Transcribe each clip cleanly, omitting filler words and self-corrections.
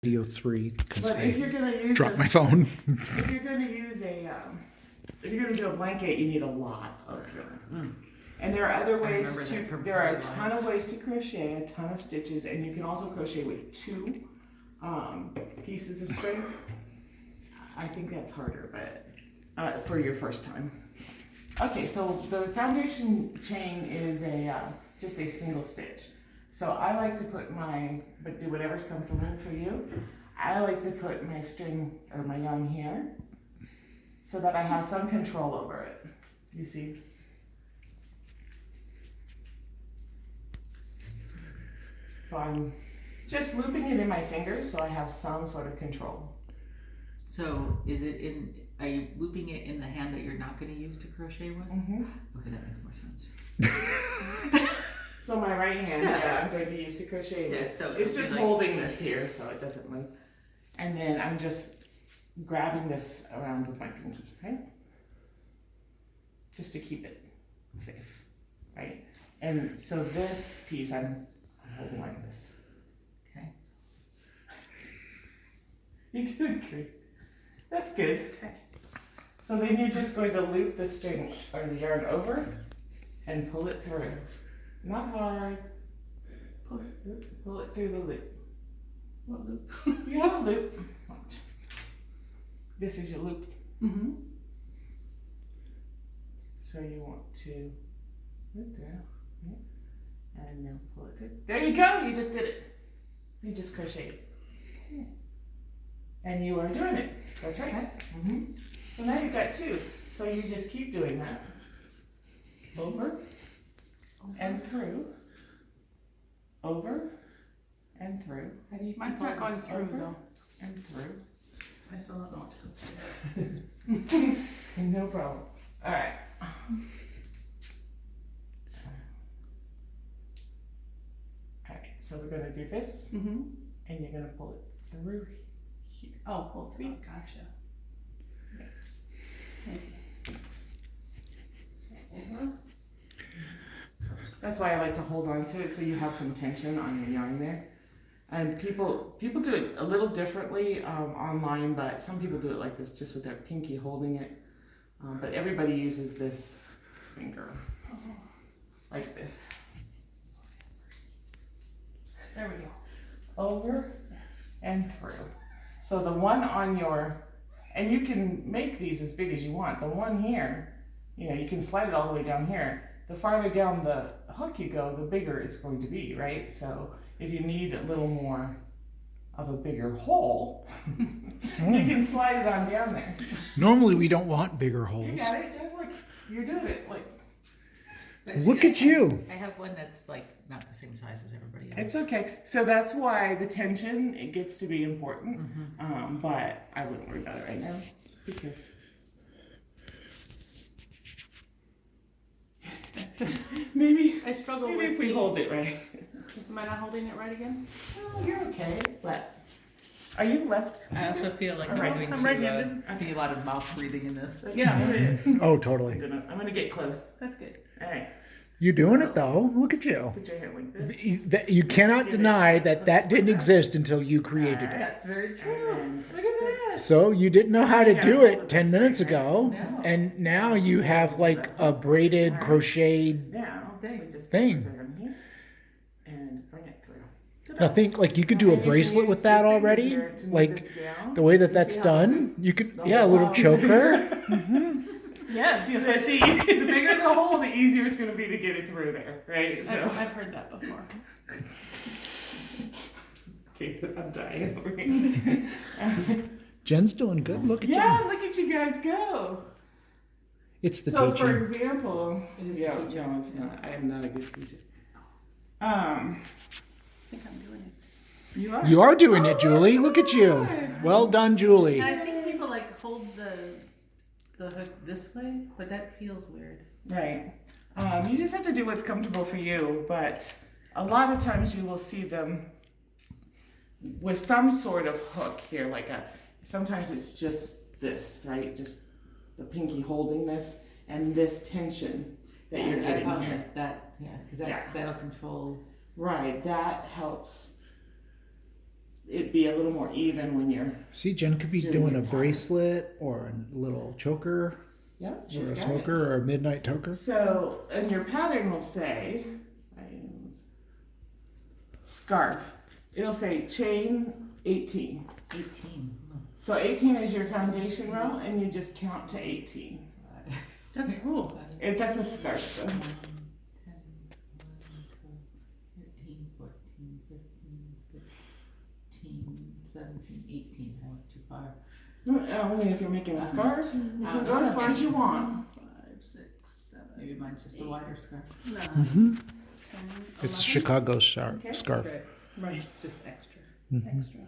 video 3 because But if you're gonna use dropped my phone. if you're gonna use if you're gonna do a blanket, you need a lot of yarn. And there are other ways there are a ton of ways to crochet, a ton of stitches, and you can also crochet with 2 pieces of string. I think that's harder, but for your first time. Okay, so the foundation chain is just a single stitch. So I like to put but do whatever's comfortable for you. I like to put my string or my yarn here so that I have some control over it. You see? So I'm just looping it in my fingers so I have some sort of control. So are you looping it in the hand that you're not going to use to crochet with? Mm-hmm. Okay, that makes more sense. So my right hand, I'm going to use to crochet with. Yeah, so it's just holding this here so it doesn't move. And then I'm just grabbing this around with my pinky, right? Just to keep it safe, right? And so this piece I'm holding like this. Okay. You're doing great. That's good. Okay. So then you're just going to loop the string or the yarn over and pull it through. Not hard. Pull it through the loop. What loop? You have a loop. Watch. This is your loop. Mm-hmm. So you want to loop through, right? And then pull it through. There you go. You just did it. You just crocheted. And you are doing it. That's right. Mm-hmm. So now you've got 2. So you just keep doing that. Over and through. Over and through. How do you Mine's not going through though. And through. I still don't know what to go through. No problem. All right. All right. So we're going to do this. Mm-hmm. And you're going to pull it through here. Oh, pull through. Gotcha. Over. That's why I like to hold on to it so you have some tension on your yarn there. And people do it a little differently online, but some people do it like this, just with their pinky holding it. But everybody uses this finger, like this. There we go. Over Yes. and through. So the one on and you can make these as big as you want. The one here, you can slide it all the way down here. The farther down the hook you go, the bigger it's going to be, right? So if you need a little more of a bigger hole, you can slide it on down there. Normally we don't want bigger You holes. got it, Jeff? Look, you're doing it. Like, Look at you. I have one that's like not the same size as everybody else. it's okay. So that's why the tension, it gets to be important. Mm-hmm. But I wouldn't worry about it right now. Who cares? Maybe I struggle maybe with if we hold it right. Am I not holding it right again? Oh, you're okay. But are you left? I also feel like All right. I'm going I'm right-handed. to be a lot of mouth breathing in this. Yeah. Oh, totally. I'm gonna get close. That's good. All right. You're doing it though. Look at you. Put your hand like this. You cannot deny that didn't exist until you created it. That's very true. And Look at this. So you didn't know how to do it 10 minutes Right. ago, No. and now you have like a braided, crocheted now we just Thing. put this around here and bring it through. I think like you could do a And you can bracelet with use that your finger already. here to move Like this down. the way that You that's see how done, you could the a whole little box- choker. Yes, yes, I see. The bigger the hole, the easier it's going to be to get it through there, right? So, I've heard that before. okay, I'm dying over here. Jen's doing good. Look at Yeah, Jen. look at you guys go. It's the So, for teaching. example, It is the yeah, teacher. no, it's not. I am not a good teacher. I think I'm doing it. You are. You are doing it, Julie. Look at you. Good. Well done, Julie. And I've seen people like hold the hook this way, but that feels weird. Right. You just have to do what's comfortable for you, but a lot of times you will see them with some sort of hook here, sometimes it's just this, right? Just the pinky holding this and this tension that you're getting here. Because Yeah. that'll control. Right, that helps it be a little more even when you're. See, Jen could be Doing doing your a pattern. bracelet or a little choker Yeah, or she's a got it. smoker or a midnight toker. So, and your pattern will say, scarf. It'll say chain 18. 18. So 18 is your foundation row, and you just count to 18. That's cool. That's a scarf though. 10, 11, 12, 13, 14, 15, 16, 17, 18. I went too far. Only if you're making a scarf, you can go as far as you want. 5, 6, 7. Maybe mine's just a wider scarf. 9, Mm-hmm. 10, It's 11. Chicago Okay. scarf. Right. It's just extra. Mhm. Extra.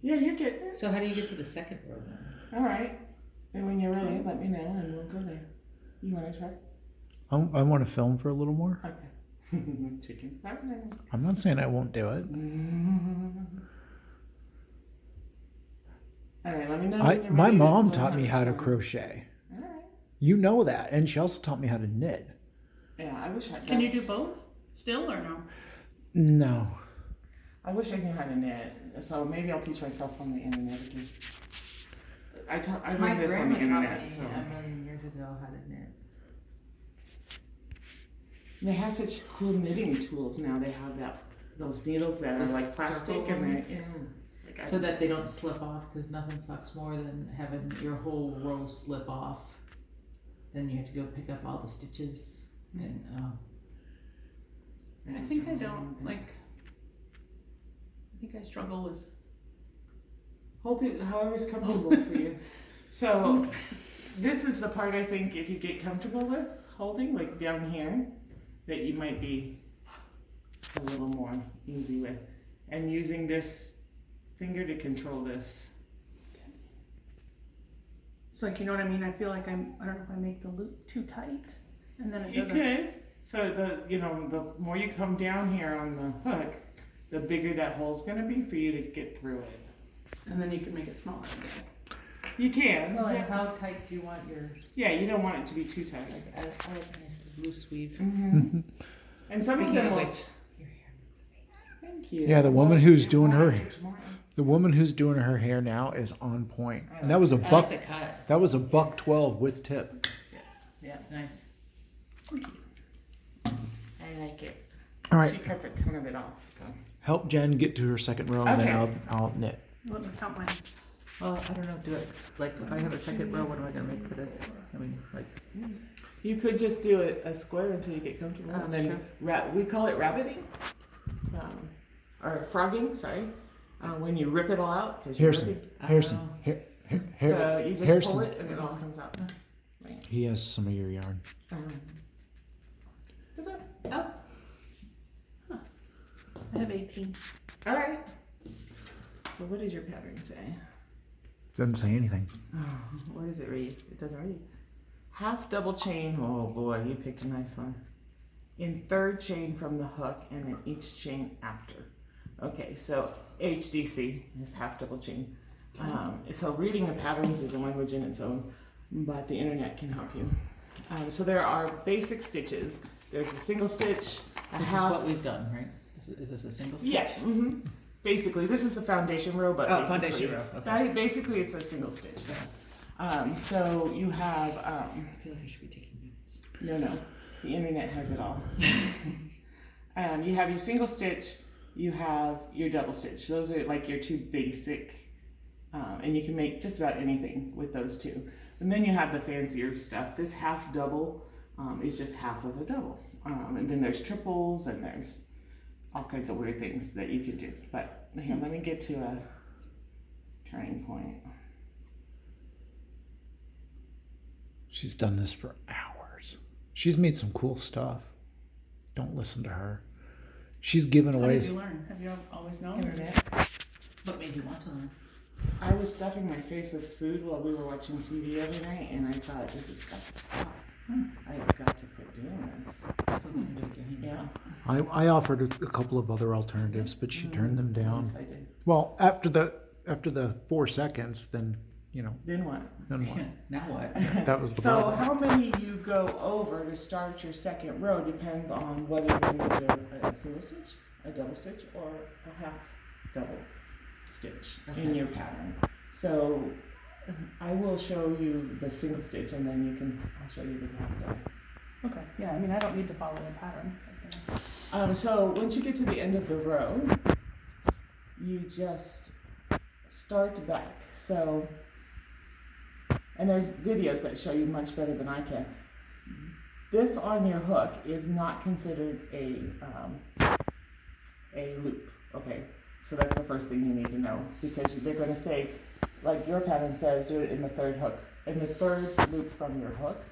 Yeah, you're getting it. So how do you get to the second row then? All right. And when you're ready, let me know, and we'll go there. You want to try? I want to film for a little more. Okay. Chicken. I'm not saying I won't do it. All right, let me know. when you're My ready mom learn taught me how to turn. crochet. All right. You know that, and she also taught me how to knit. Yeah, I wish I. Can you do that's- both still or no? No. I wish I knew how to knit, so maybe I'll teach myself on the internet again. I My learned this on the grandma taught internet, me so a million years ago how to knit. they have such cool knitting tools now. They have those needles that are The like plastic circle and ones? they like So that they don't slip off, because nothing sucks more than having your whole row slip off. Then you have to go pick up all the stitches and I think I don't like. I think I struggle with. hold it however's comfortable for you. So this is the part I think if you get comfortable with holding, like down here, that you might be a little more easy with, and using this finger to control this. It's like, you know what I mean? I feel like I don't know if I make the loop too tight, and then it You doesn't. could. So the more you come down here on the hook, the bigger that hole's gonna be for you to get through it. And then you can make it smaller again. You can. well, and yeah. how tight do you want your? Yeah, you don't want it to be too tight. I like nice loose weave. Mm-hmm. And some Speaking of them of will. which, your hair looks amazing. Thank you. Yeah, the woman who's doing Tomorrow her- to tomorrow. The woman who's doing her hair now is on point. And that was a I buck. like the cut. That was a $1.12 with tip. Yeah, it's nice. I like it. All right, She cuts a ton of it off. So. help Jen get to her second row, and Okay. then I'll knit. Let me count mine. Well, I don't know. Do it like if I have a second row, what am I gonna make for this? I mean, like You could just do it a square until you get comfortable, Oh, and then sure. we call it rabbiting, or frogging. Sorry, when you rip it all out because you're Harrison, ripping. Harrison, So you just Harrison. pull it and it all comes out. He has some of your yarn. Ta-da. I have 18. All right. So what does your pattern say? Doesn't say anything. What does it read? It doesn't read. Half double chain. Oh boy, you picked a nice one. In third chain from the hook, and then each chain after. Okay, so HDC is half double chain. So reading the patterns is a language in its own, but the internet can help you. So there are basic stitches. There's a single stitch, a which is half. what we've done, right? Is this a single stitch? Yes. Mm-hmm. Basically, this is the foundation row, but Oh, basically, foundation row, okay. Basically, it's a single stitch. So you have I feel like I should be taking notes. no, the internet has it all. You have your single stitch, you have your double stitch. Those are like your two basic, and you can make just about anything with those two. And then you have the fancier stuff. This half double is just half of a double, and then there's triples and there's all kinds of weird things that you can do. But here, let me get to a turning point. She's done this for hours. She's made some cool stuff. Don't listen to her. She's given How away. did you learn? Have you always known? Internet. What made you want to learn? I was stuffing my face with food while we were watching TV every night, and I thought, this has got to stop. I've got to quit doing this. Something to do with your hand. Yeah. I offered a couple of other alternatives, but she turned them down. Yes, I did. Well, after the 4 seconds, then Then what? then what? Now what? That was the So problem. how many you go over to start your second row depends on whether you're going to do a single stitch, a double stitch, or a half double stitch in Okay. your pattern. So I will show you the single stitch and then I'll show you the double. Okay, yeah, I mean, I don't need to follow the pattern. So once you get to the end of the row, you just start back. So, and there's videos that show you much better than I can. This on your hook is not considered a loop, okay? So that's the first thing you need to know, because they're going to say, like your pattern says, do it in the third loop from your hook.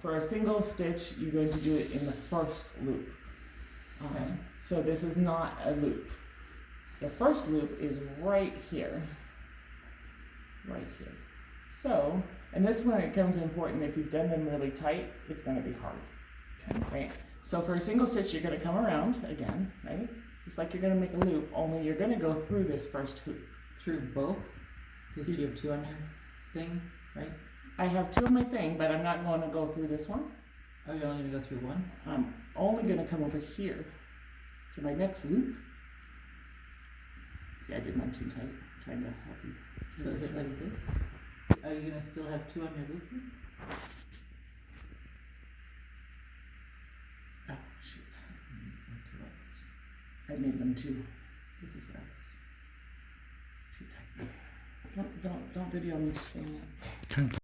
For a single stitch, you're going to do it in the first loop. Okay. So this is not a loop. The first loop is right here. Right here. So, and this one it becomes important. If you've done them really tight, it's going to be hard. Okay. Right? So for a single stitch, you're going to come around again, right? Just like you're going to make a loop, only you're going to go through this first hoop. Through both? Because you have two on your thing, right? I have two on my thing, but I'm not going to go through this one. Oh, you're only gonna go through one? I'm only going to come over here to my next loop. See, I did mine too tight. I'm trying to help you. So is it like this? Are you gonna still have two on your loop here? Oh, shoot. I made them too This is tight. Don't video me screwing it.